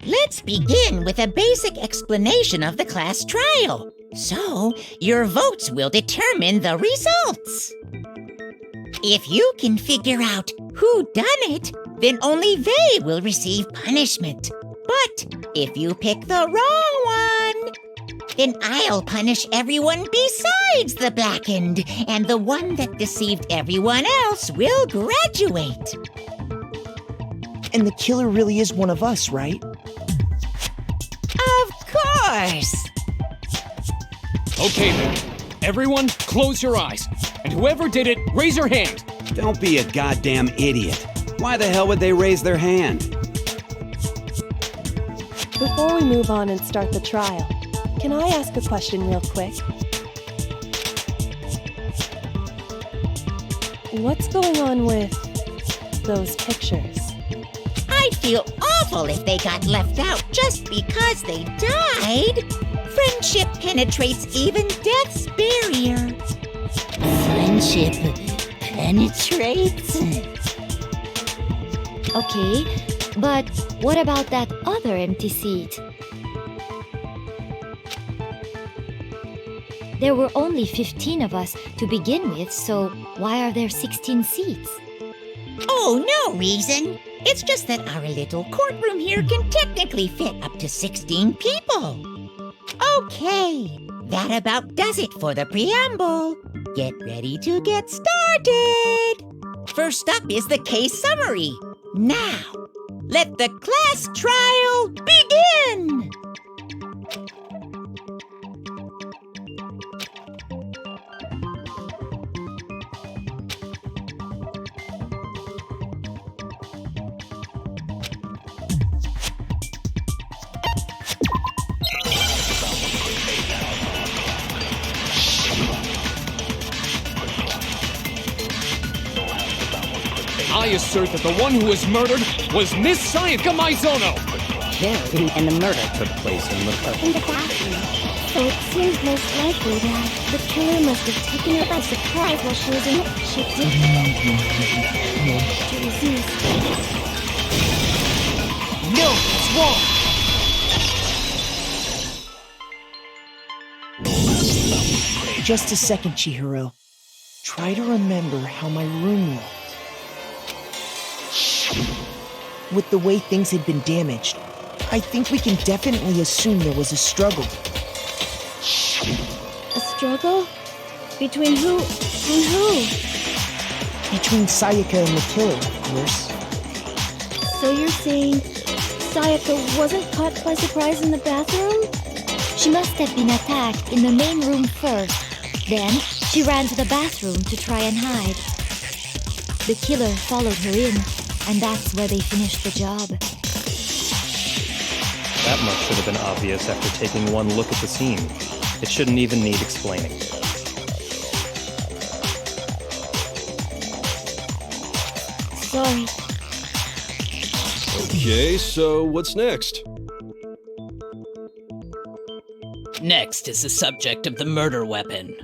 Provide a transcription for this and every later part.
Let's begin with a basic explanation of the class trial. So, your votes will determine the results. If you can figure out who done it, then only they will receive punishment. But if you pick the wrong one, then I'll punish everyone besides the blackened, and the one that deceived everyone else will graduate. And the killer really is one of us, right? Of course! Okay then, everyone close your eyes, and whoever did it, raise your hand. Don't be a goddamn idiot. Why the hell would they raise their hand? Before we move on and start the trial, can I ask a question real quick? What's going on with those pictures? I'd feel awful if they got left out just because they died. Friendship penetrates even death's barrier. Friendship penetrates? Okay, but what about that other empty seat? There were only 15 of us to begin with, so why are there 16 seats? Oh, no reason. It's just that our little courtroom here can technically fit up to 16 people. Okay, that about does it for the preamble. Get ready to get started. First up is the case summary. Now, let the class trial begin! I assert that the one who was murdered was Miss Sayaka Maizono. And the murder took place in the bathroom. So it seems most likely that the killer must have taken her by surprise while she was in it. She did to resist. No, it's wrong! Just a second, Chihiro. Try to remember how my room looked. With the way things had been damaged, I think we can definitely assume there was a struggle. A struggle? Between who and who? Between Sayaka and the killer, of course. So you're saying Sayaka wasn't caught by surprise in the bathroom? She must have been attacked in the main room first. Then, she ran to the bathroom to try and hide. The killer followed her in, and that's where they finished the job. That much should have been obvious after taking one look at the scene. It shouldn't even need explaining. Sorry. Okay, so what's next? Next is the subject of the murder weapon.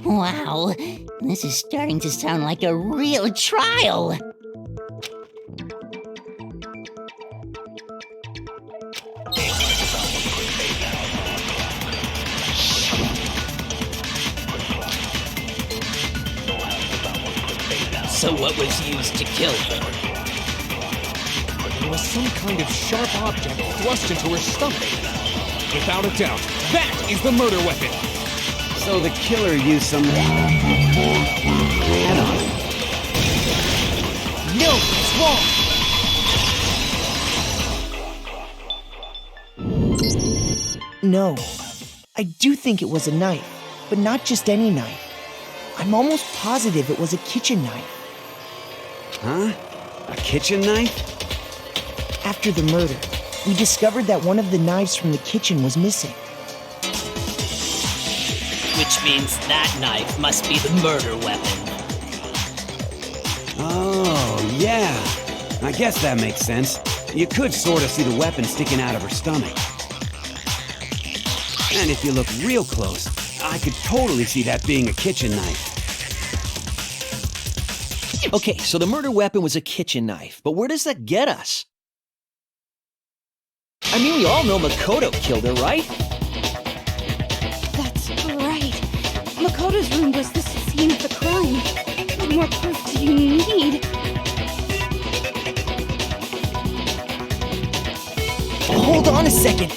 Wow, this is starting to sound like a real trial. So what was used to kill her? There was some kind of sharp object thrust into her stomach. Without a doubt, that is the murder weapon. So the killer used some... Head on. No, it's wrong! No, I do think it was a knife, but not just any knife. I'm almost positive it was a kitchen knife. Huh? A kitchen knife? After the murder, we discovered that one of the knives from the kitchen was missing. Which means that knife must be the murder weapon. Oh, yeah. I guess that makes sense. You could sort of see the weapon sticking out of her stomach. And if you look real close, I could totally see that being a kitchen knife. Okay, so the murder weapon was a kitchen knife, but where does that get us? I mean, we all know Makoto killed her, right? That's right. Makoto's room was the scene of the crime. What more proof do you need? Hold on a second.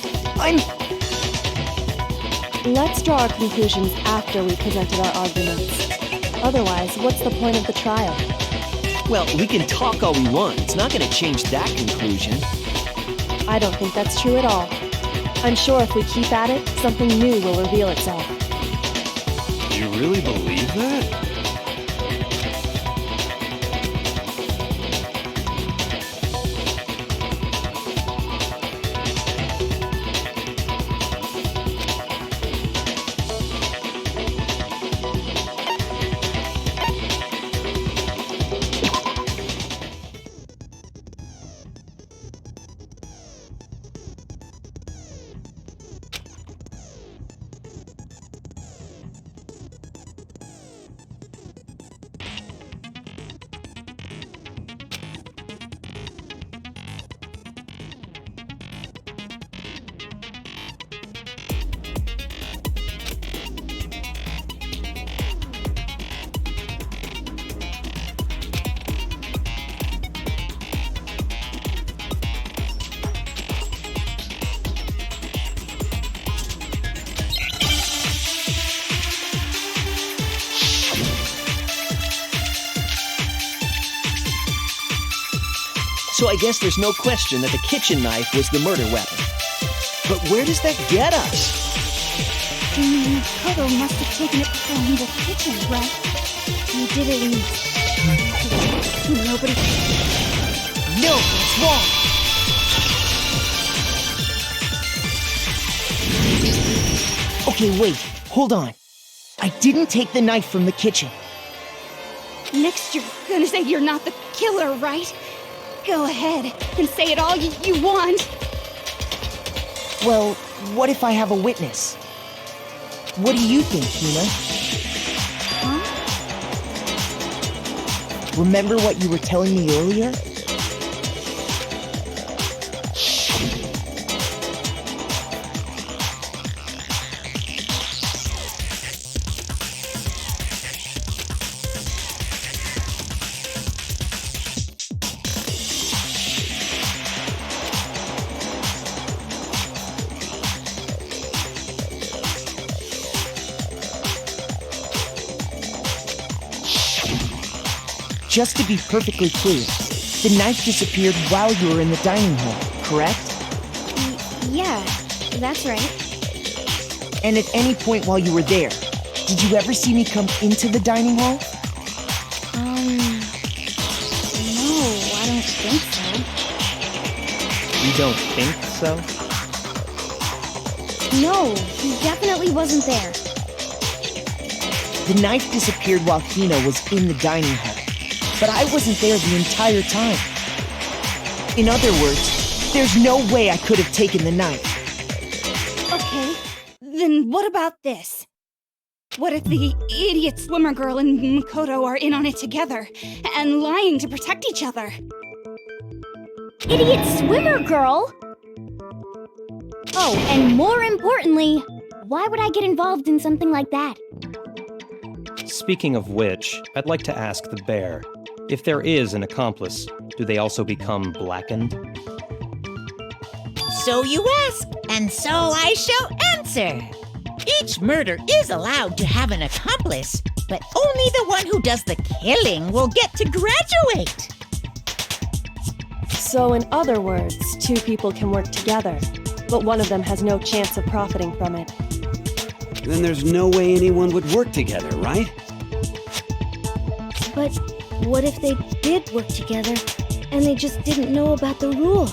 Let's draw our conclusions after we presented our arguments. Otherwise, what's the point of the trial? Well, we can talk all we want. It's not going to change that conclusion. I don't think that's true at all. I'm sure if we keep at it, something new will reveal itself. You really believe that? So I guess there's no question that the kitchen knife was the murder weapon. But where does that get us? Makoto must have taken it from the kitchen, right? He did it in... Nobody... No, it's wrong! Okay, wait, hold on. I didn't take the knife from the kitchen. Next you're gonna say you're not the killer, right? Go ahead and say it all you want. Well, what if I have a witness? What do you think, Hina? Huh? Remember what you were telling me earlier? Just to be perfectly clear, the knife disappeared while you were in the dining hall, correct? Yeah, that's right. And at any point while you were there, did you ever see me come into the dining hall? No, I don't think so. You don't think so? No, he definitely wasn't there. The knife disappeared while Hina was in the dining hall, but I wasn't there the entire time. In other words, there's no way I could have taken the knife. Okay, then what about this? What if the idiot swimmer girl and Makoto are in on it together, and lying to protect each other? Idiot swimmer girl! Oh, and more importantly, why would I get involved in something like that? Speaking of which, I'd like to ask the bear, if there is an accomplice, do they also become blackened? So you ask, and so I shall answer. Each murder is allowed to have an accomplice, but only the one who does the killing will get to graduate. So in other words, two people can work together, but one of them has no chance of profiting from it. then there's no way anyone would work together, right? But what if they did work together and they just didn't know about the rule?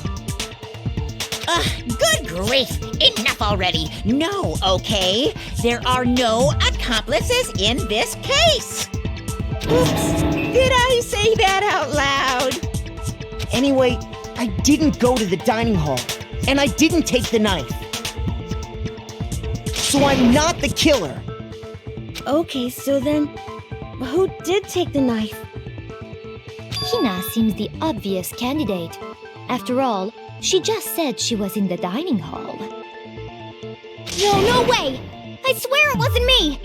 Good grief! Enough already! No, okay? There are no accomplices in this case! Oops! Did I say that out loud? Anyway, I didn't go to the dining hall, and I didn't take the knife. So I'm not the killer. Okay, so then, who did take the knife? Hina seems the obvious candidate. After all, she just said she was in the dining hall. No way! I swear it wasn't me!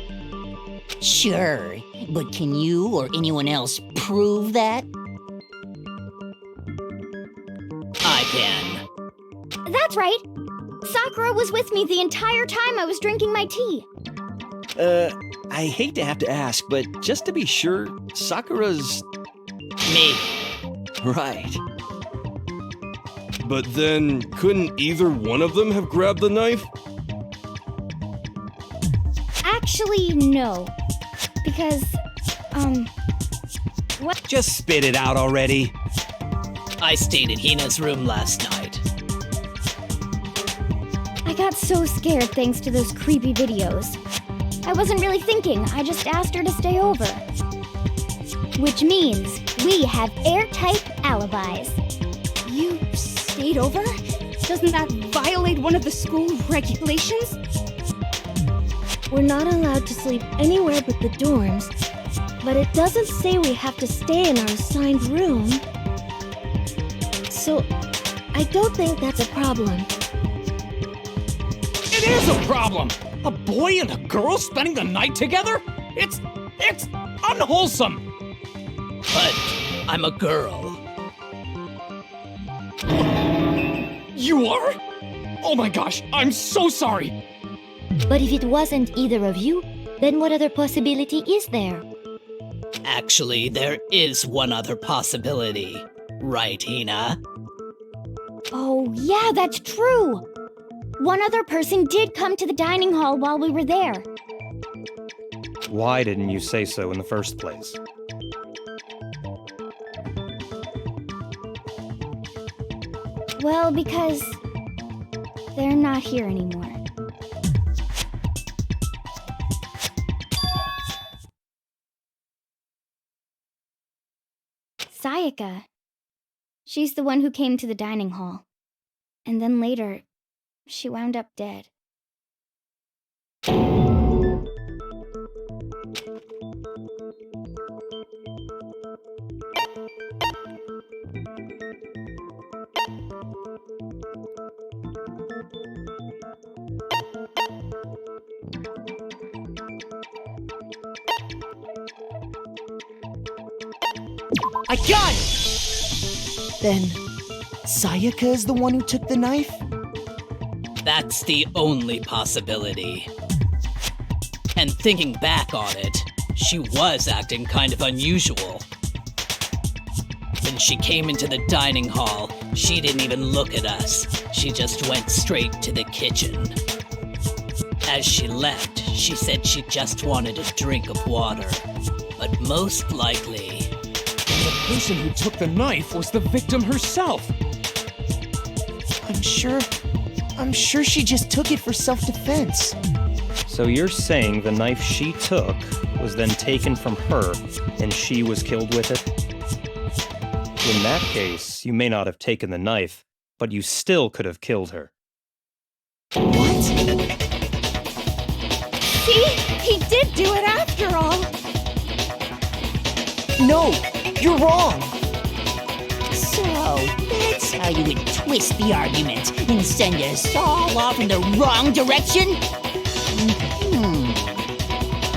Sure, but can you or anyone else prove that? I can. That's right! Sakura was with me the entire time I was drinking my tea. I hate to have to ask, but just to be sure, Sakura's... Me. Right. But then, couldn't either one of them have grabbed the knife? Actually, no. Because, what? Just spit it out already. I stayed in Hina's room last night. I got so scared thanks to those creepy videos. I wasn't really thinking, I just asked her to stay over. Which means we have airtight alibis. You stayed over? Doesn't that violate one of the school regulations? We're not allowed to sleep anywhere but the dorms, but it doesn't say we have to stay in our assigned room. So, I don't think that's a problem. It is a problem! A boy and a girl spending the night together? It's unwholesome! But I'm a girl. You are? Oh my gosh, I'm so sorry! But if it wasn't either of you, then what other possibility is there? Actually, there is one other possibility. Right, Hina? Oh, yeah, that's true! One other person did come to the dining hall while we were there. Why didn't you say so in the first place? Well, because they're not here anymore. Sayaka. She's the one who came to the dining hall. And then later, she wound up dead. I got it! Then, Sayaka is the one who took the knife? That's the only possibility. And thinking back on it, she was acting kind of unusual. When she came into the dining hall, she didn't even look at us. She just went straight to the kitchen. As she left, she said she just wanted a drink of water. But most likely... The person who took the knife was the victim herself. I'm sure she just took it for self-defense. So you're saying the knife she took was then taken from her, and she was killed with it? In that case, you may not have taken the knife, but you still could have killed her. What? See? He did do it after all! No! You're wrong! So, that's how you would twist the argument and send us all off in the wrong direction?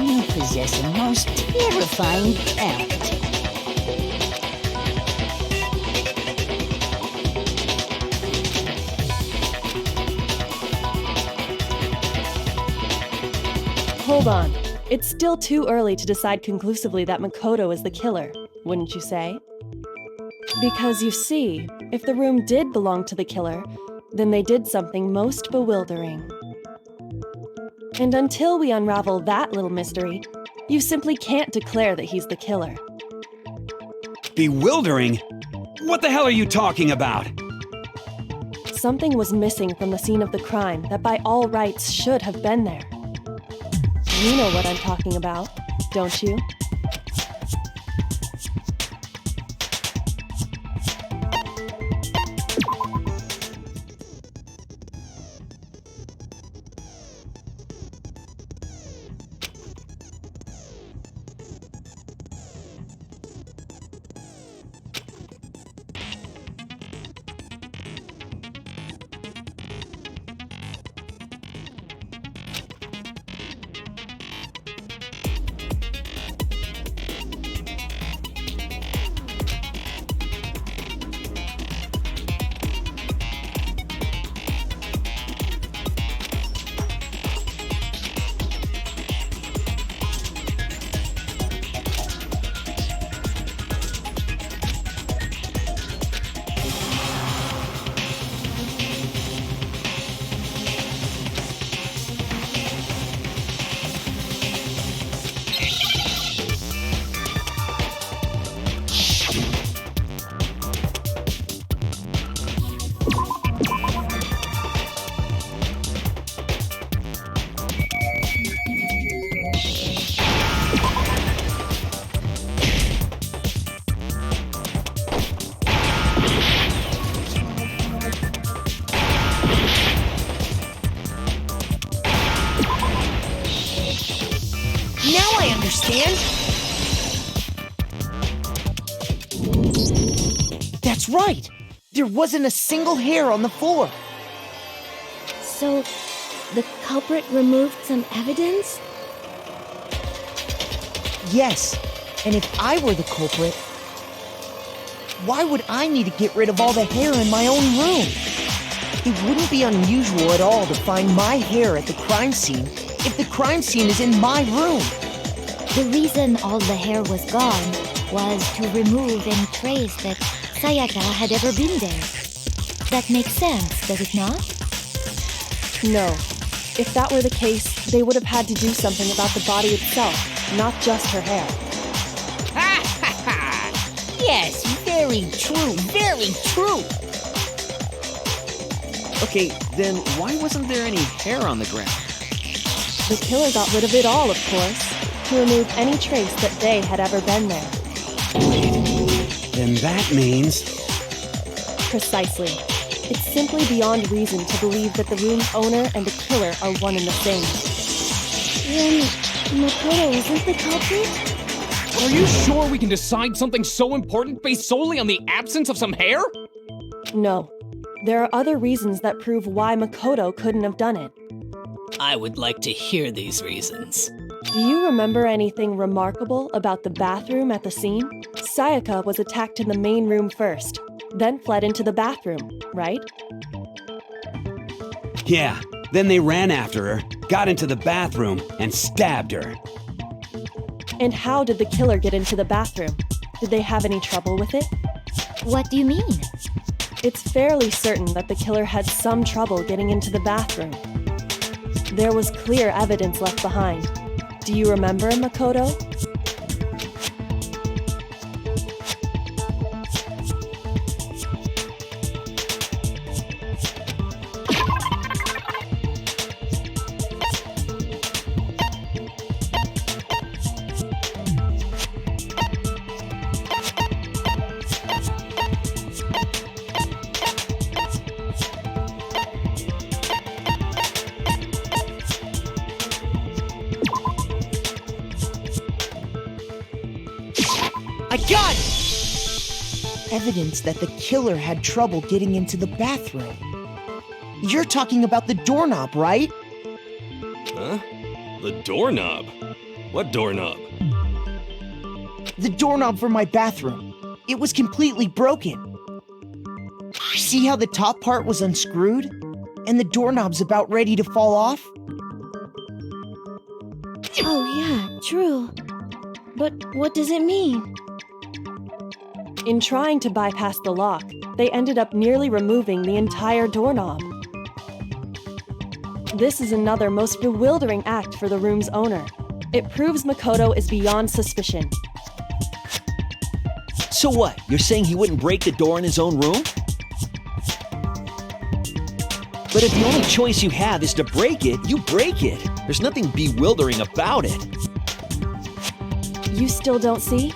You possess a most terrifying talent. Hold on. It's still too early to decide conclusively that Makoto is the killer, wouldn't you say? Because you see, if the room did belong to the killer, then they did something most bewildering. And until we unravel that little mystery, you simply can't declare that he's the killer. Bewildering? What the hell are you talking about? Something was missing from the scene of the crime that by all rights should have been there. You know what I'm talking about, don't you? Now I understand! That's right! There wasn't a single hair on the floor! So, the culprit removed some evidence? Yes, and if I were the culprit, why would I need to get rid of all the hair in my own room? It wouldn't be unusual at all to find my hair at the crime scene if the crime scene is in my room. The reason all the hair was gone was to remove any trace that Sayaka had ever been there. That makes sense, does it not? No. If that were the case, they would have had to do something about the body itself, not just her hair. Ha ha ha! Yes, very true, very true! Okay, then why wasn't there any hair on the ground? The killer got rid of it all, of course, to remove any trace that they had ever been there. Then that means... Precisely. It's simply beyond reason to believe that the room's owner and the killer are one and the same. Then Makoto isn't the culprit? Are you sure we can decide something so important based solely on the absence of some hair? No. There are other reasons that prove why Makoto couldn't have done it. I would like to hear these reasons. Do you remember anything remarkable about the bathroom at the scene? Sayaka was attacked in the main room first, then fled into the bathroom, right? Yeah, then they ran after her, got into the bathroom, and stabbed her. And how did the killer get into the bathroom? Did they have any trouble with it? What do you mean? It's fairly certain that the killer had some trouble getting into the bathroom. There was clear evidence left behind. Do you remember, Makoto? I got it! Evidence that the killer had trouble getting into the bathroom. You're talking about the doorknob, right? Huh? The doorknob? What doorknob? The doorknob for my bathroom. It was completely broken. See how the top part was unscrewed? And the doorknob's about ready to fall off? Oh yeah, true. But what does it mean? In trying to bypass the lock, they ended up nearly removing the entire doorknob. This is another most bewildering act for the room's owner. It proves Makoto is beyond suspicion. So what? You're saying he wouldn't break the door in his own room? But if the only choice you have is to break it, you break it. There's nothing bewildering about it. You still don't see?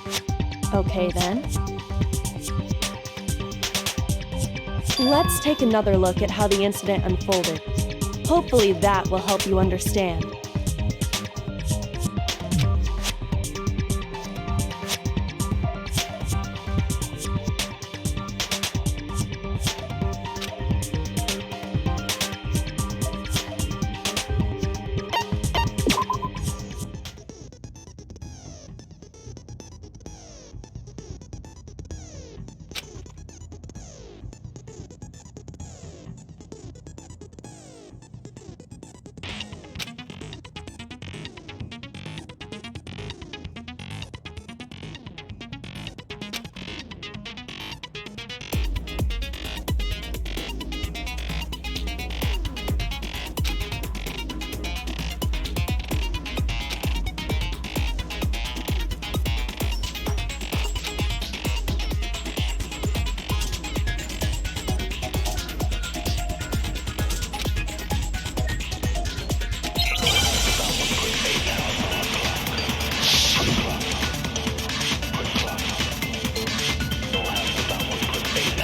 Okay then. Let's take another look at how the incident unfolded. Hopefully that will help you understand.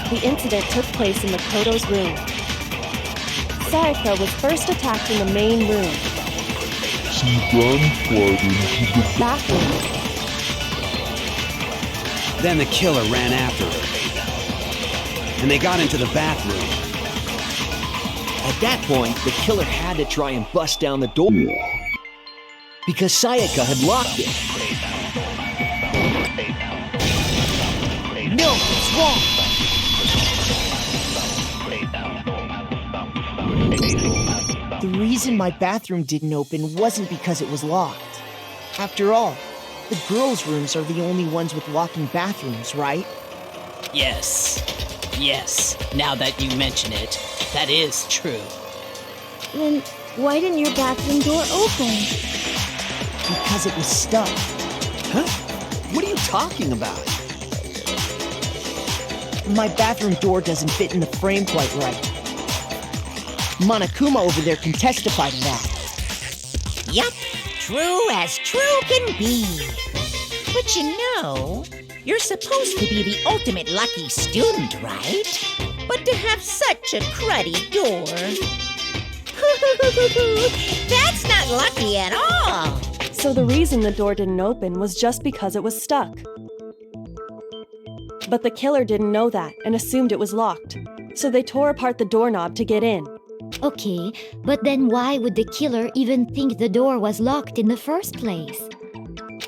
The incident took place in Makoto's room. Sayaka was first attacked in the main room. She then fled into the bathroom. Then the killer ran after her. And they got into the bathroom. At that point, the killer had to try and bust down the door. Because Sayaka had locked it. No, it's wrong! The reason my bathroom didn't open wasn't because it was locked. After all, the girls' rooms are the only ones with walk-in bathrooms, right? Yes. Yes, now that you mention it, that is true. Then why didn't your bathroom door open? Because it was stuck. Huh? What are you talking about? My bathroom door doesn't fit in the frame quite right. Monokuma over there can testify to that. Yup, true as true can be. But you know, you're supposed to be the ultimate lucky student, right? But to have such a cruddy door. That's not lucky at all. So the reason the door didn't open was just because it was stuck. But the killer didn't know that and assumed it was locked. So they tore apart the doorknob to get in. Okay, but then why would the killer even think the door was locked in the first place?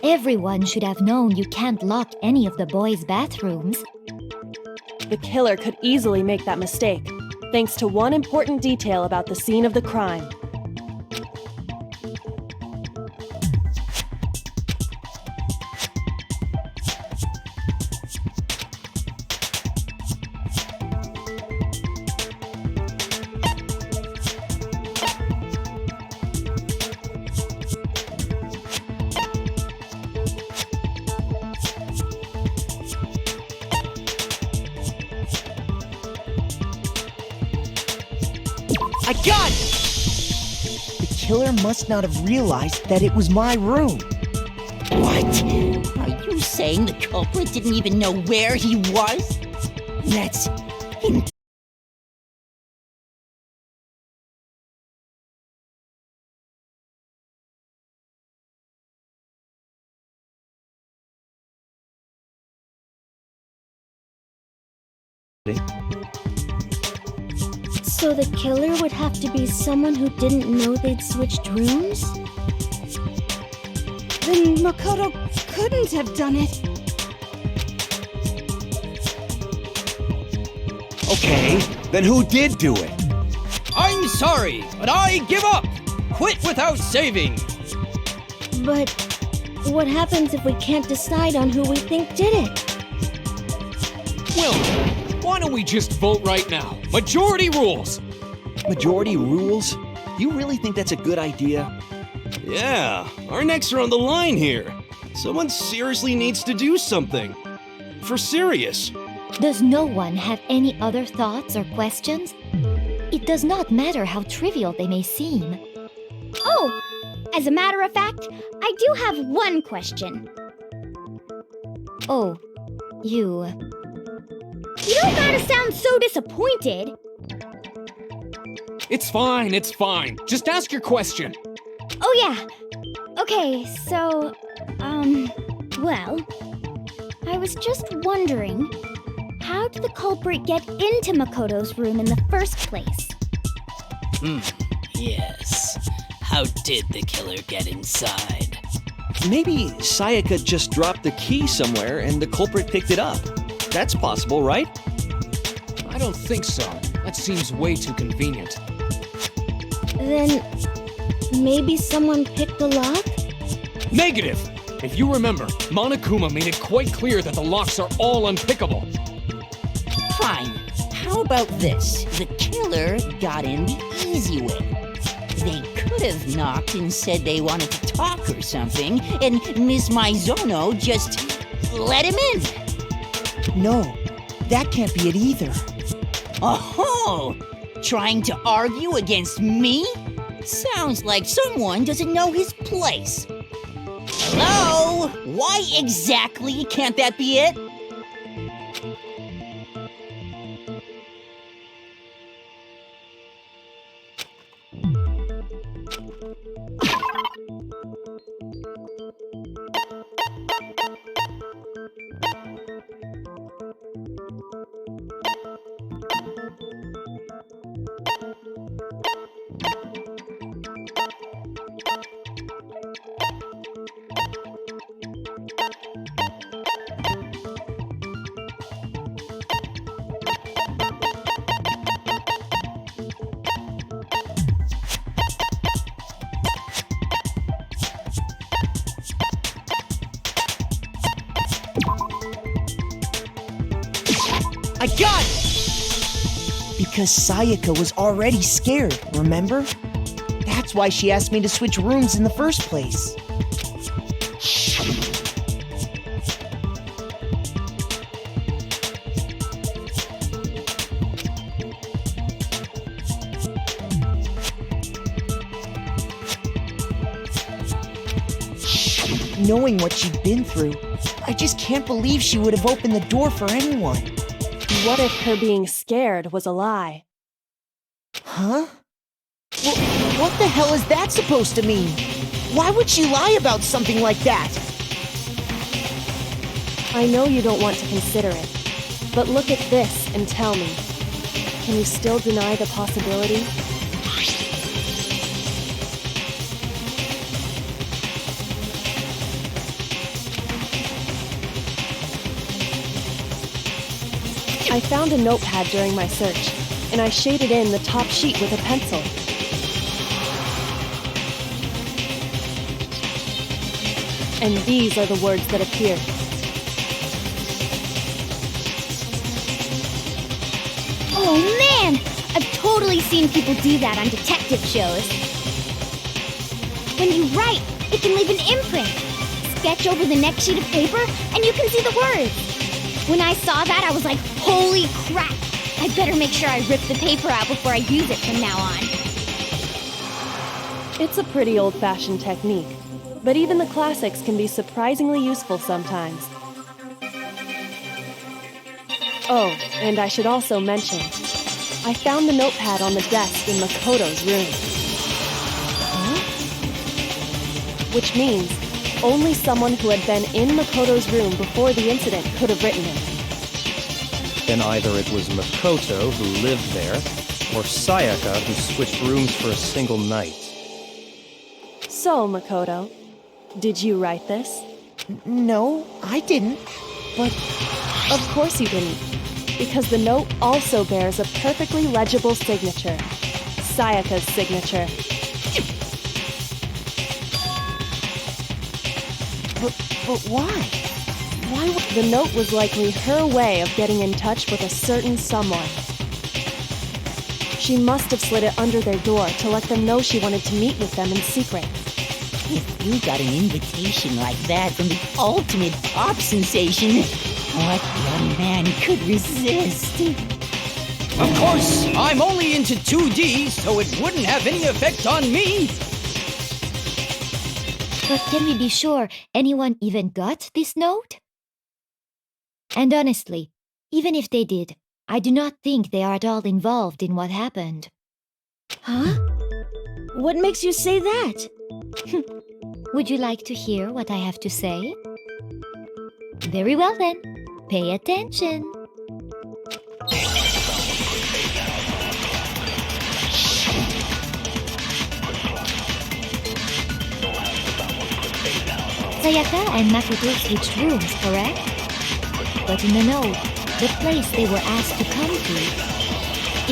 Everyone should have known you can't lock any of the boys' bathrooms. The killer could easily make that mistake, thanks to one important detail about the scene of the crime. I got it! The killer must not have realized that it was my room. What? Are you saying the culprit didn't even know where he was? That's... So the killer would have to be someone who didn't know they'd switched rooms? Then Makoto couldn't have done it. Okay, then who did do it? I'm sorry, but I give up! Quit without saving! But what happens if we can't decide on who we think did it? Well, why don't we just vote right now? Majority rules! Majority rules? You really think that's a good idea? Yeah, our necks are on the line here. Someone seriously needs to do something. For serious. Does no one have any other thoughts or questions? It does not matter how trivial they may seem. Oh, as a matter of fact, I do have one question. Oh, you... You don't gotta sound so disappointed. It's fine, it's fine. Just ask your question. Oh yeah. Okay, so, well, I was just wondering, how did the culprit get into Makoto's room in the first place? Yes. How did the killer get inside? Maybe Sayaka just dropped the key somewhere and the culprit picked it up. That's possible, right? I don't think so. That seems way too convenient. Then, maybe someone picked the lock? Negative! If you remember, Monokuma made it quite clear that the locks are all unpickable. Fine. How about this? The killer got in the easy way. They could have knocked and said they wanted to talk or something, and Ms. Maizono just let him in. No, that can't be it either. Oh, trying to argue against me? Sounds like someone doesn't know his place. Hello? Why exactly can't that be it? I got it! Because Sayaka was already scared, remember? That's why she asked me to switch rooms in the first place. Knowing what she'd been through, I just can't believe she would have opened the door for anyone. What if her being scared was a lie? Huh? What the hell is that supposed to mean? Why would she lie about something like that? I know you don't want to consider it, but look at this and tell me. Can you still deny the possibility? I found a notepad during my search, and I shaded in the top sheet with a pencil. And these are the words that appear. Oh man! I've totally seen people do that on detective shows. When you write, it can leave an imprint. Sketch over the next sheet of paper, and you can see the words. When I saw that, I was like, holy crap! I better make sure I rip the paper out before I use it from now on. It's a pretty old-fashioned technique, but even the classics can be surprisingly useful sometimes. Oh, and I should also mention, I found the notepad on the desk in Makoto's room. Huh? Which means only someone who had been in Makoto's room before the incident could have written it. Then either it was Makoto who lived there, or Sayaka who switched rooms for a single night. So, Makoto, did you write this? No, I didn't. But of course you didn't, because the note also bears a perfectly legible signature. Sayaka's signature. But why? The note was likely her way of getting in touch with a certain someone. She must have slid it under their door to let them know she wanted to meet with them in secret. If you got an invitation like that from the ultimate pop sensation, what young man could resist? Of course, I'm only into 2D, so it wouldn't have any effect on me. But can we be sure anyone even got this note? And honestly, even if they did, I do not think they are at all involved in what happened. Huh? What makes you say that? Would you like to hear what I have to say? Very well then, pay attention. Sayaka and Makoto switched rooms, correct? But in the note, the place they were asked to come to,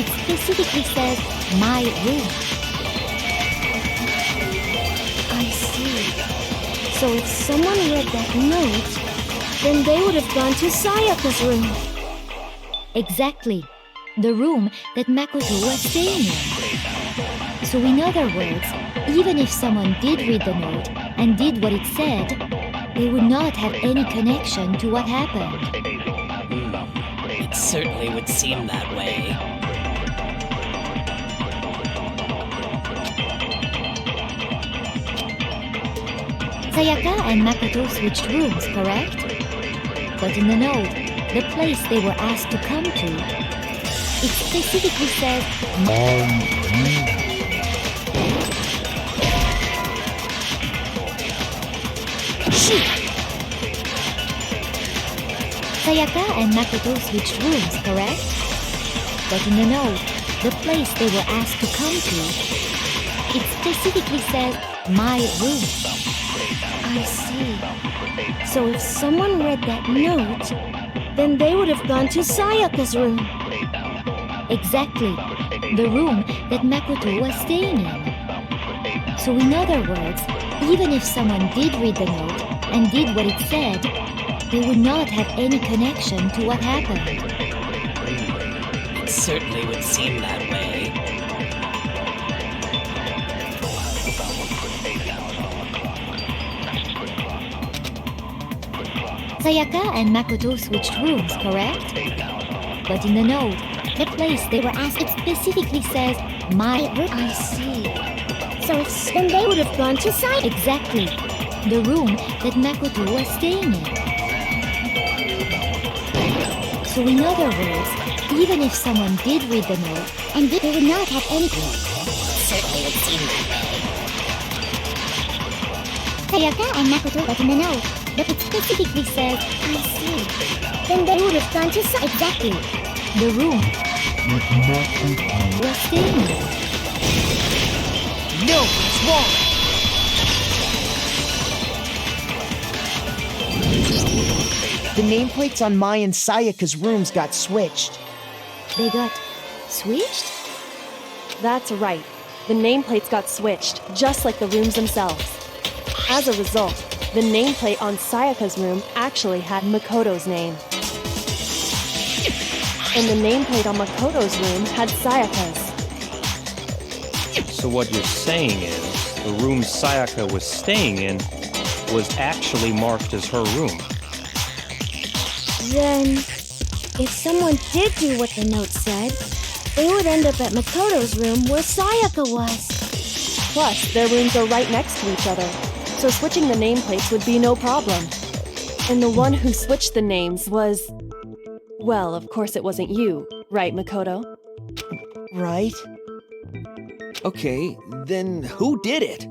it specifically says, my room. I see. So if someone read that note, then they would have gone to Sayaka's room. Exactly. The room that Makoto was staying in. So in other words, even if someone did read the note and did what it said, they would not have any connection to what happened. It certainly would seem that way. Sayaka and Makoto switched rooms, correct? But in the note, the place they were asked to come to, it specifically says, Sayaka and Makoto switched rooms, correct? But in the note, the place they were asked to come to, it specifically says, my room. I see. So if someone read that note, then they would have gone to Sayaka's room. Exactly. The room that Makoto was staying in. So in other words, even if someone did read the note and did what it said, they would not have any connection to what happened. It certainly would seem that way. Sayaka and Makoto switched rooms, correct? But in the note, the place they were asked, it specifically says, my room. I see. So then they would have gone to Sayaka. Exactly. The room that Makoto was staying in. So in other words, even if someone did read the note, And they would not have any. Certainly would seem that way. Sayaka and Makoto got in the note, but it specifically says, I see. Then they would have gone to Sayaka. Exactly. The room was staying in. No, it's wrong! The nameplates on Mai and Sayaka's rooms got switched. They got switched? That's right. The nameplates got switched, just like the rooms themselves. As a result, the nameplate on Sayaka's room actually had Makoto's name. And the nameplate on Makoto's room had Sayaka's. So what you're saying is, the room Sayaka was staying in was actually marked as her room. Then, if someone did do what the note said, they would end up at Makoto's room where Sayaka was. Plus, their rooms are right next to each other, so switching the nameplates would be no problem. And the one who switched the names was... Well, of course it wasn't you, right, Makoto? Right? Okay, then who did it?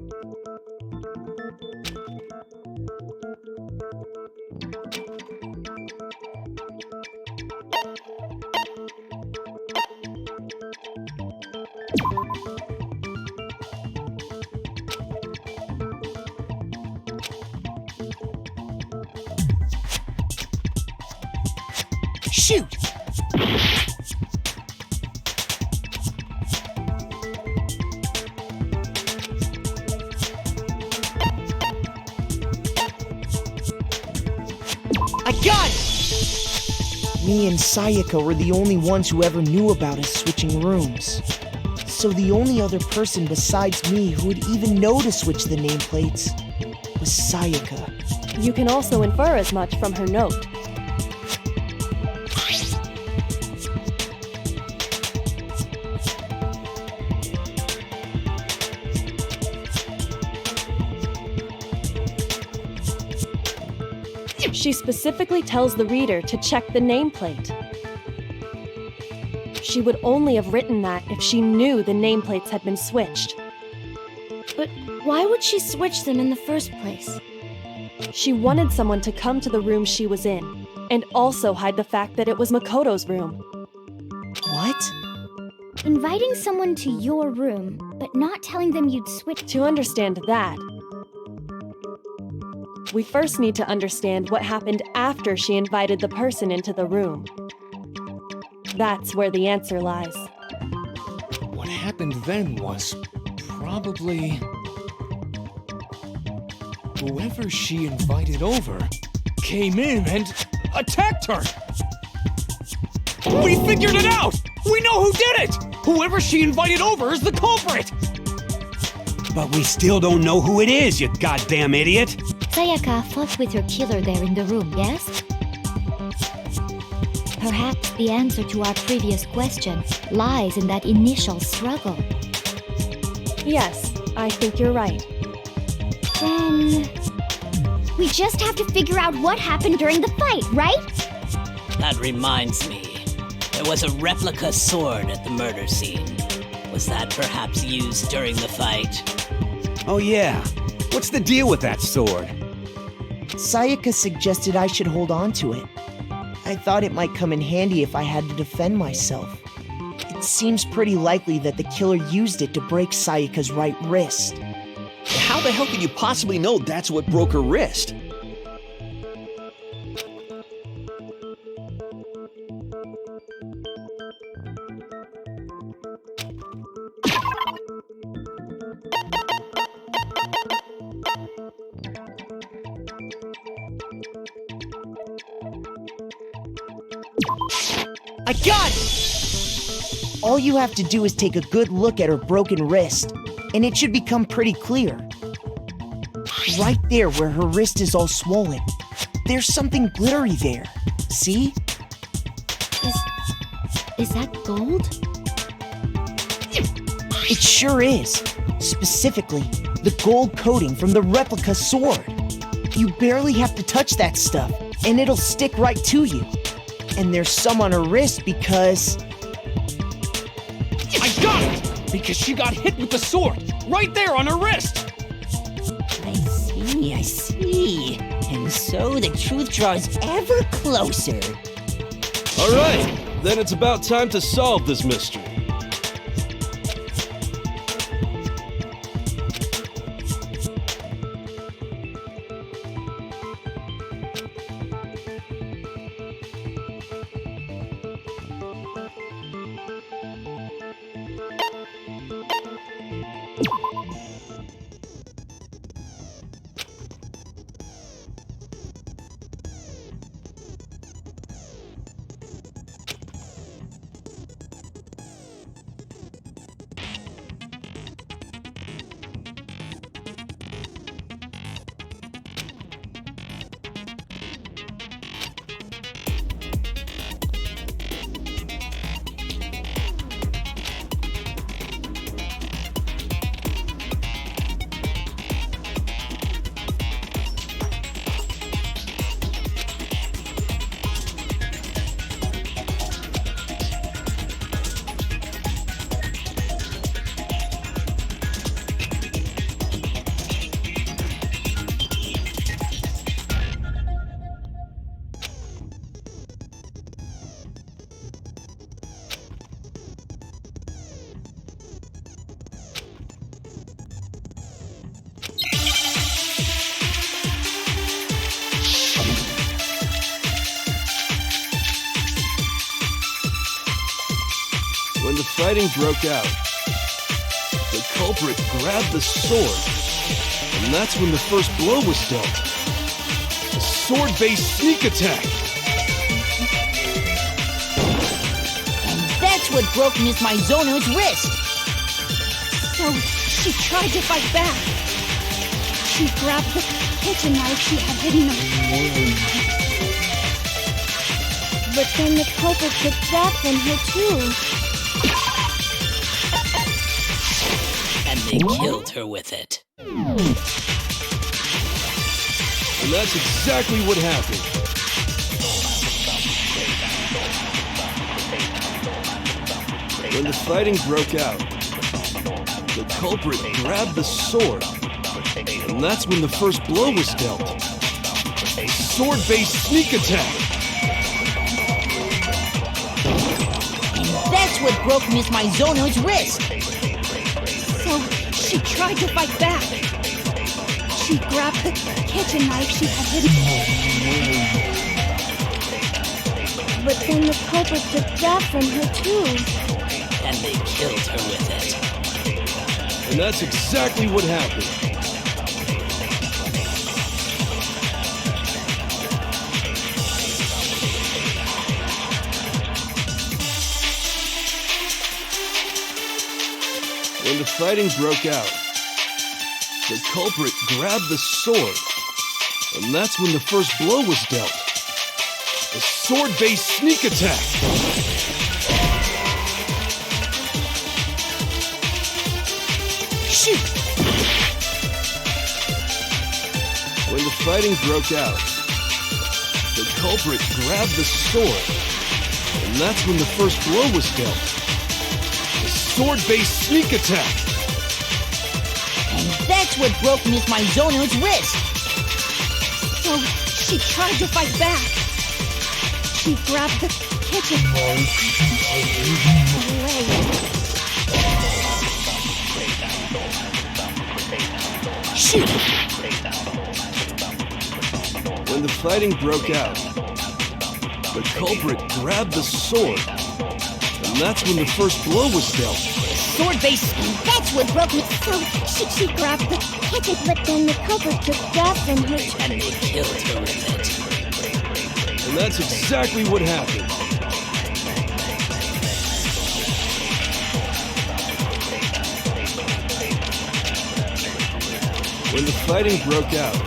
Shoot! I got it! Me and Sayaka were the only ones who ever knew about us switching rooms. So the only other person besides me who would even know to switch the nameplates was Sayaka. You can also infer as much from her note. She specifically tells the reader to check the nameplate. She would only have written that if she knew the nameplates had been switched. But why would she switch them in the first place? She wanted someone to come to the room she was in, and also hide the fact that it was Makoto's room. What? Inviting someone to your room, but not telling them you'd switch. To understand that, we first need to understand what happened after she invited the person into the room. That's where the answer lies. What happened then was probably... whoever she invited over came in and attacked her! We figured it out! We know who did it! Whoever she invited over is the culprit! But we still don't know who it is, you goddamn idiot! Sayaka fought with her killer there in the room, yes? Perhaps the answer to our previous question lies in that initial struggle. Yes, I think you're right. Then... we just have to figure out what happened during the fight, right? That reminds me. There was a replica sword at the murder scene. Was that perhaps used during the fight? Oh yeah. What's the deal with that sword? Sayaka suggested I should hold on to it. I thought it might come in handy if I had to defend myself. It seems pretty likely that the killer used it to break Sayaka's right wrist. How the hell could you possibly know that's what broke her wrist? I got it! All you have to do is take a good look at her broken wrist, and it should become pretty clear. Right there where her wrist is all swollen, there's something glittery there. See? Is that gold? It sure is. Specifically, the gold coating from the replica sword. You barely have to touch that stuff, and it'll stick right to you. And there's some on her wrist because... I got it! Because she got hit with the sword, right there on her wrist! I see. And so the truth draws ever closer. All right, then it's about time to solve this mystery. When the fighting broke out, the culprit grabbed the sword, and that's when the first blow was dealt. A sword-based sneak attack. And that's what broke Miss Mizono's wrist. So she tried to fight back. She grabbed the kitchen knife she had hidden. But then the culprit took that from her too. And they killed her with it. And that's exactly what happened. When the fighting broke out, the culprit grabbed the sword, and that's when the first blow was dealt. A sword-based sneak attack. And that's what broke Miss Maizono's wrist. So she tried to fight back. She grabbed the kitchen knife she had hidden. But then the culprit took that from her too. And they killed her with it. And that's exactly what happened. When the fighting broke out, the culprit grabbed the sword, and that's when the first blow was dealt. A sword-based sneak attack. Shoot! When the fighting broke out, the culprit grabbed the sword, and that's when the first blow was dealt. A sword-based sneak attack. And that's what broke Miss Maizono's wrist. So she tried to fight back. She grabbed the kitchen knife. Shoot! When the fighting broke out, the culprit grabbed the sword, and that's when the first blow was dealt. Sword-based. That's what broke me. So she grabbed the kitchen, but then the culprit took that from her. And they killed her with it. And that's exactly what happened. When the fighting broke out,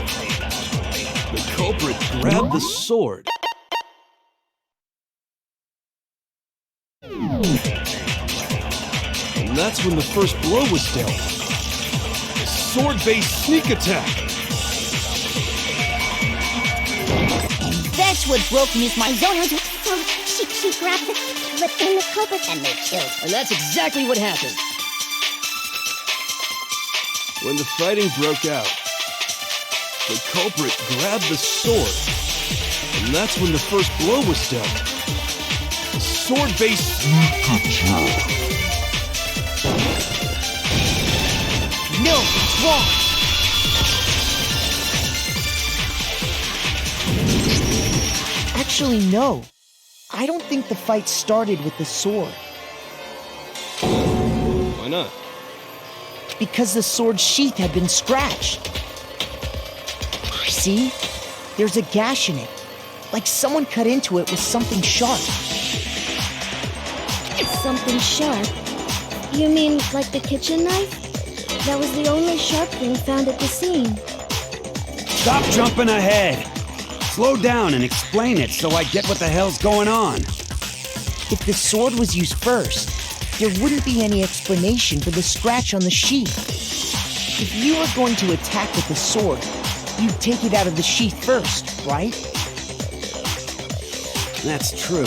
the culprit grabbed the sword. And that's when the first blow was dealt. A sword-based sneak attack. And that's what broke Miss Maizono's wrist. So she grabbed the, but then the culprit, And they killed her. And that's exactly what happened. When the fighting broke out, the culprit grabbed the sword, and that's when the first blow was dealt. A sword-based sneak attack. No, it's wrong. Actually, no. I don't think the fight started with the sword. Why not? Because the sword's sheath had been scratched. See? There's a gash in it. Like someone cut into it with something sharp. something sharp. You mean like the kitchen knife? That was the only sharp thing found at the scene. Stop jumping ahead! Slow down and explain it so I get what the hell's going on. If the sword was used first, there wouldn't be any explanation for the scratch on the sheath. If you were going to attack with the sword, you'd take it out of the sheath first, right? That's true.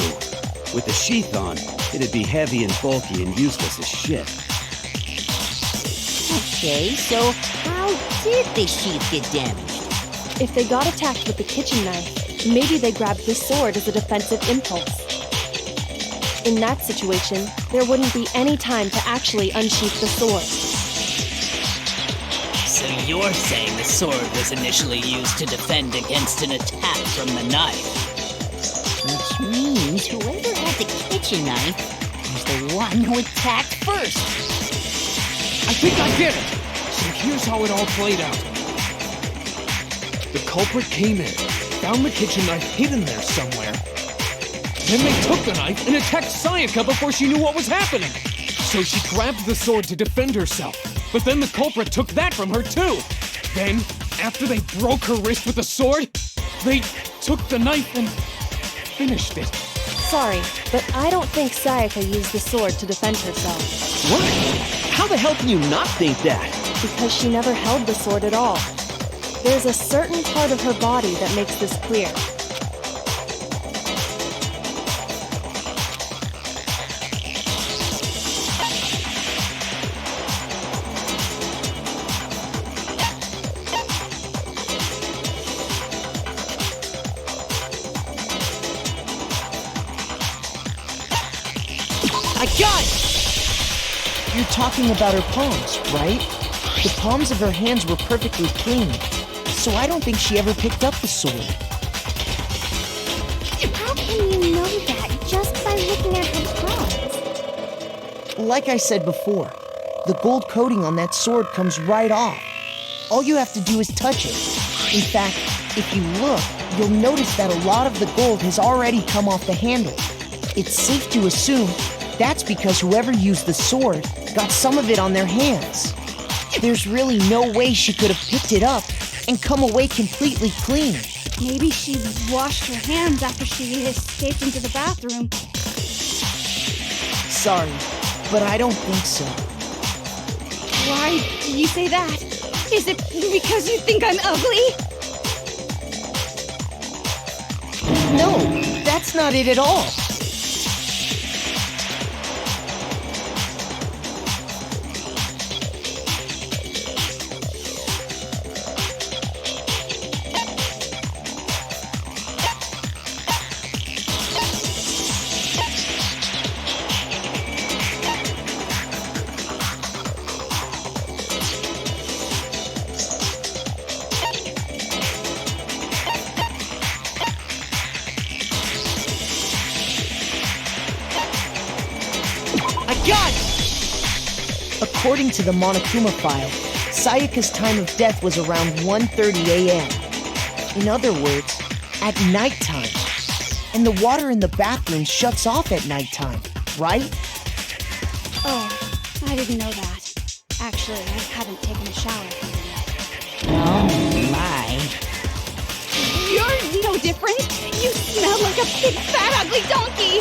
With the sheath on, it'd be heavy and bulky and useless as shit. Okay, so how did the sheath get damaged? If they got attacked with the kitchen knife, maybe they grabbed the sword as a defensive impulse. In that situation, there wouldn't be any time to actually unsheath the sword. So you're saying the sword was initially used to defend against an attack from the knife? Which means whoever had the kitchen knife was the one who attacked first. I think I get it! So here's how it all played out. The culprit came in, found the kitchen knife hidden there somewhere. Then they took the knife and attacked Sayaka before she knew what was happening. So she grabbed the sword to defend herself, but then the culprit took that from her too. Then, after they broke her wrist with the sword, they took the knife and finished it. Sorry, but I don't think Sayaka used the sword to defend herself. What? How the hell can you not think that? Because she never held the sword at all. There's a certain part of her body that makes this clear. I got it! You're talking about her palms, right? The palms of her hands were perfectly clean, so I don't think she ever picked up the sword. How can you know that just by looking at her palms? Like I said before, the gold coating on that sword comes right off. All you have to do is touch it. In fact, if you look, you'll notice that a lot of the gold has already come off the handle. It's safe to assume that's because whoever used the sword got some of it on their hands. There's really no way she could have picked it up and come away completely clean. Maybe she washed her hands after she escaped into the bathroom. Sorry, but I don't think so. Why do you say that? Is it because you think I'm ugly? No, that's not it at all. According to the Monokuma file, Sayaka's time of death was around 1:30 a.m. In other words, at nighttime. And the water in the bathroom shuts off at nighttime, right? Oh, I didn't know that. Actually, I haven't taken a shower here yet. Oh my. You're no different. You smell like a big fat ugly donkey.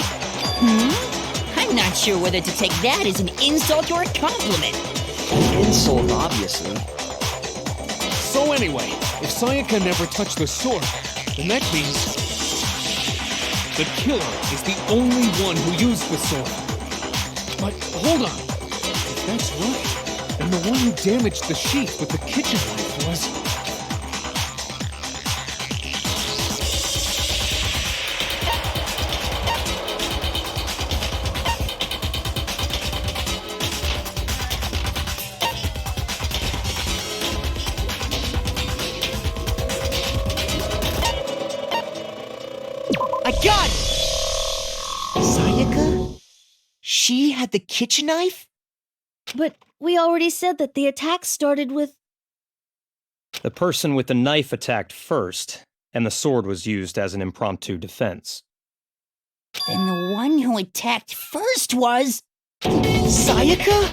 I'm not sure whether to take that as an insult or a compliment. An insult, obviously. So anyway, if Sayaka never touched the sword, then that means the killer is the only one who used the sword. But hold on. If that's right, then the one who damaged the sheath with the kitchen knife was... I got it! Sayaka? She had the kitchen knife? But we already said that the attack started with... The person with the knife attacked first, and the sword was used as an impromptu defense. Then the one who attacked first was... Sayaka?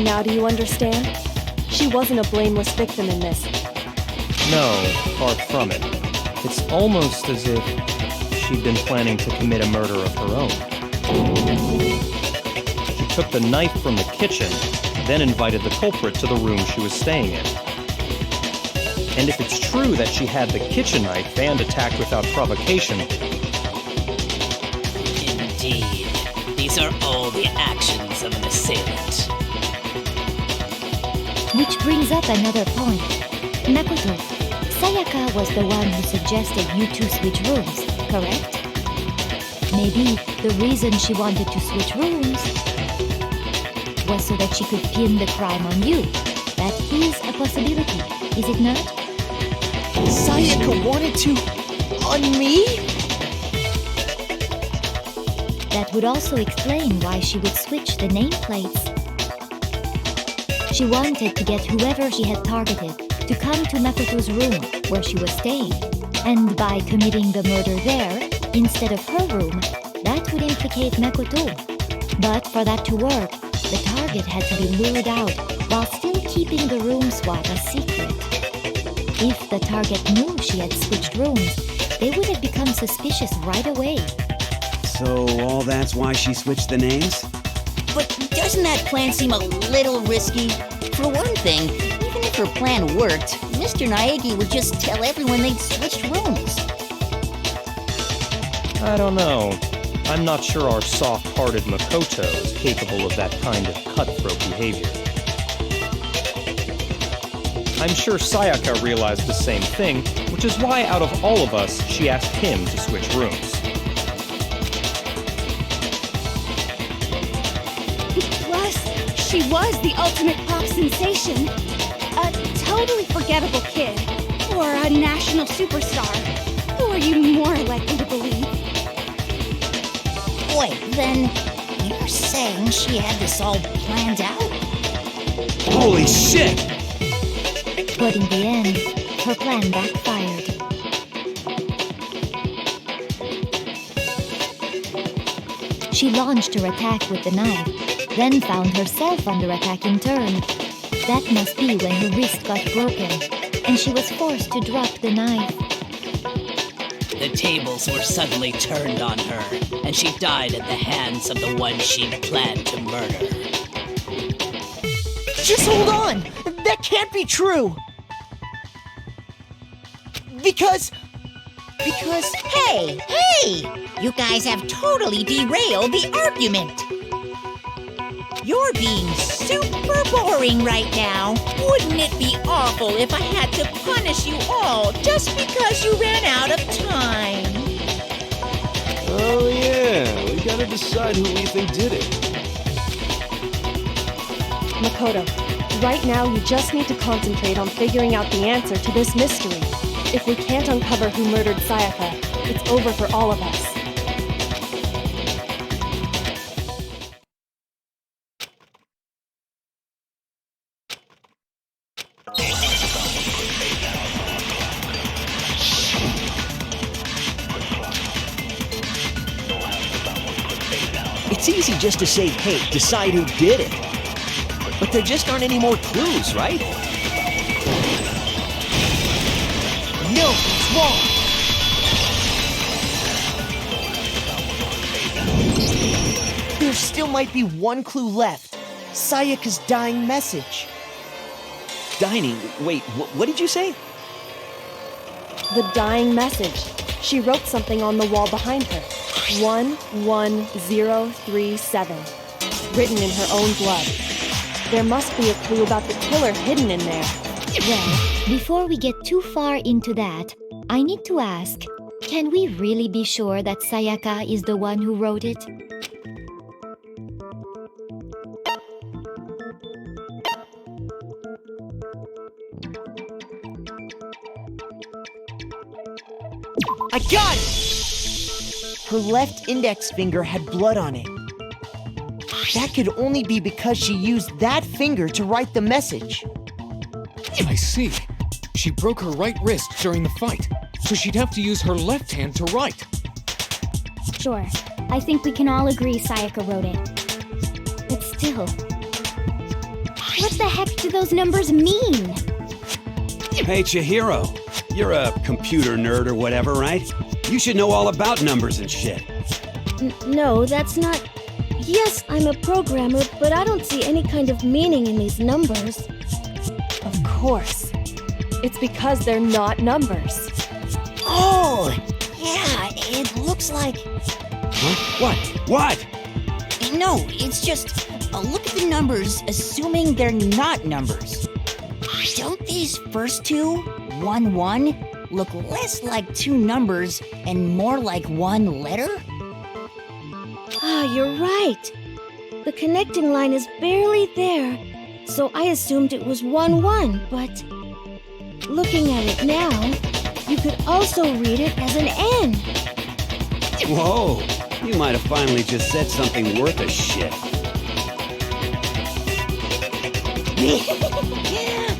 Now do you understand? She wasn't a blameless victim in this. No, far from it. It's almost as if she'd been planning to commit a murder of her own. She took the knife from the kitchen, then invited the culprit to the room she was staying in. And if it's true that she had the kitchen knife and attacked without provocation... Indeed. These are all the actions of an assailant. Which brings up another point. Makoto, Sayaka was the one who suggested you two switch rooms, correct? Maybe the reason she wanted to switch rooms was so that she could pin the crime on you. That is a possibility, is it not? Sayaka wanted to... on me? That would also explain why she would switch the nameplates. She wanted to get whoever she had targeted to come to Makoto's room where she was staying. And by committing the murder there, instead of her room, that would implicate Makoto. But for that to work, The target had to be lured out while still keeping the room swap a secret. If the target knew she had switched rooms, they would have become suspicious right away. So all that's why she switched the names? But doesn't that plan seem a little risky? For one thing, even if her plan worked, Mr. Naegi would just tell everyone they'd switched rooms. I don't know. I'm not sure our soft-hearted Makoto is capable of that kind of cutthroat behavior. I'm sure Sayaka realized the same thing, which is why out of all of us, she asked him to switch rooms. She was the ultimate pop sensation. A totally forgettable kid. Or a national superstar. Who are you more likely to believe? Wait, then you're saying she had this all planned out? Holy shit! But in the end, her plan backfired. She launched her attack with the knife, then found herself under attack in turn. That must be when her wrist got broken, and she was forced to drop the knife. The tables were suddenly turned on her, and she died at the hands of the one she'd planned to murder. Just hold on! That can't be true! Because... Hey! You guys have totally derailed the argument! You're being super boring right now. Wouldn't it be awful if I had to punish you all just because you ran out of time? Oh yeah, we gotta decide who we think did it. Makoto, right now you just need to concentrate on figuring out the answer to this mystery. If we can't uncover who murdered Sayaka, it's over for all of us. It's easy just to say, hey, decide who did it. But there just aren't any more clues, right? No, it's wrong! There still might be one clue left. Sayaka's dying message. Dining? Wait, what did you say? The dying message. She wrote something on the wall behind her. 11037. Written in her own blood. There must be a clue about the killer hidden in there. Well, before we get too far into that, I need to ask, can we really be sure that Sayaka is the one who wrote it? I got it! Her left index finger had blood on it. That could only be because she used that finger to write the message. I see. She broke her right wrist during the fight, so she'd have to use her left hand to write. Sure. I think we can all agree Sayaka wrote it. But still... what the heck do those numbers mean? Hey, Chihiro. You're a computer nerd or whatever, right? You should know all about numbers and shit. No, that's not... Yes, I'm a programmer, but I don't see any kind of meaning in these numbers. Of course. It's because they're not numbers. Oh, yeah, it looks like... Huh? What? No, it's just a look at the numbers, assuming they're not numbers. Don't these first two, 1-1, look less like two numbers and more like one letter? Ah, you're right. The connecting line is barely there, so I assumed it was 1-1, but... looking at it now, you could also read it as an N. Whoa, you might have finally just said something worth a shit.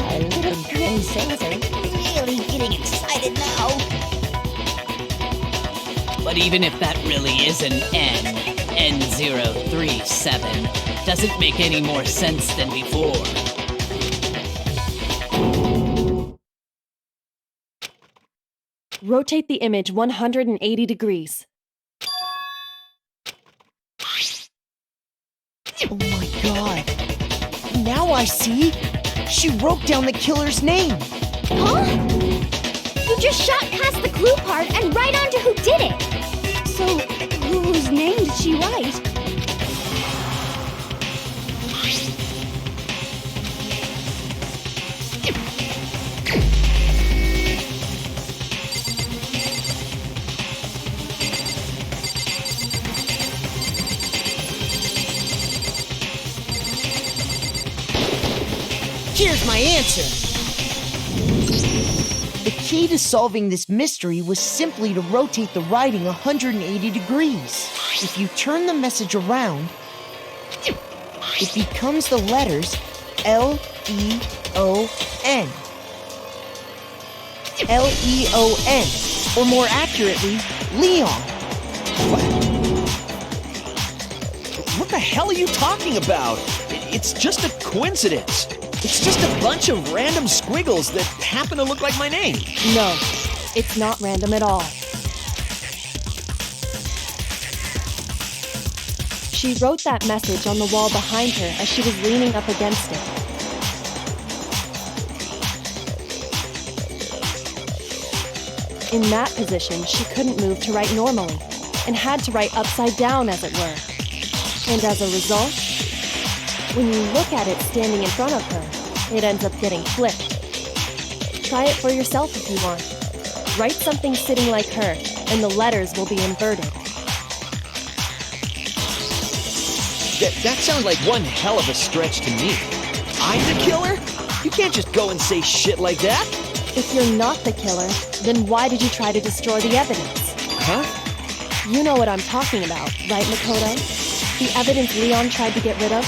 Our little grin sails are really getting excited now. But even if that really is an N, N037 doesn't make any more sense than before. Rotate the image 180 degrees. Oh my god. Now I see. She wrote down the killer's name. Huh? You just shot past the clue part and right onto who did it. So, whose name did she write? Here's my answer. The key to solving this mystery was simply to rotate the writing 180 degrees. If you turn the message around, it becomes the letters L-E-O-N. L-E-O-N, or more accurately, Leon. What the hell are you talking about? It's just a coincidence. It's just a bunch of random squiggles that happen to look like my name. No, it's not random at all. She wrote that message on the wall behind her as she was leaning up against it. In that position, she couldn't move to write normally, and had to write upside down, as it were. And as a result, when you look at it standing in front of her, it ends up getting flipped. Try it for yourself if you want. Write something sitting like her, and the letters will be inverted. That sounds like one hell of a stretch to me. I'm the killer? You can't just go and say shit like that. If you're not the killer, then why did you try to destroy the evidence? Huh? You know what I'm talking about, right, Makoto? The evidence Leon tried to get rid of?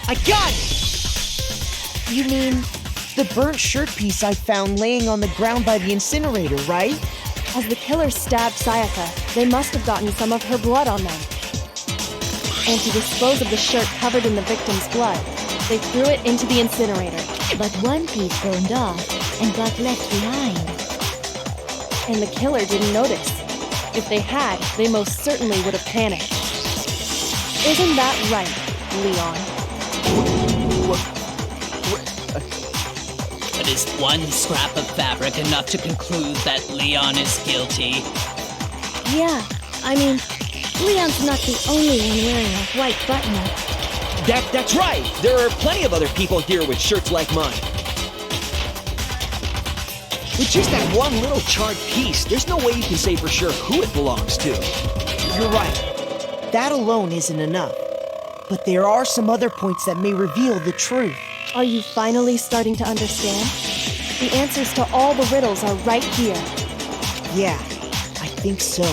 I got it! You mean the burnt shirt piece I found laying on the ground by the incinerator, right? As the killer stabbed Sayaka, they must have gotten some of her blood on them. And to dispose of the shirt covered in the victim's blood, they threw it into the incinerator. But one piece burned off and got left behind. And the killer didn't notice. If they had, they most certainly would have panicked. Isn't that right, Leon? But is one scrap of fabric enough to conclude that Leon is guilty? Yeah, I mean, Leon's not the only one wearing a white button-up. That's right! There are plenty of other people here with shirts like mine. With just that one little charred piece, there's no way you can say for sure who it belongs to. You're right. That alone isn't enough. But there are some other points that may reveal the truth. Are you finally starting to understand? The answers to all the riddles are right here. Yeah, I think so.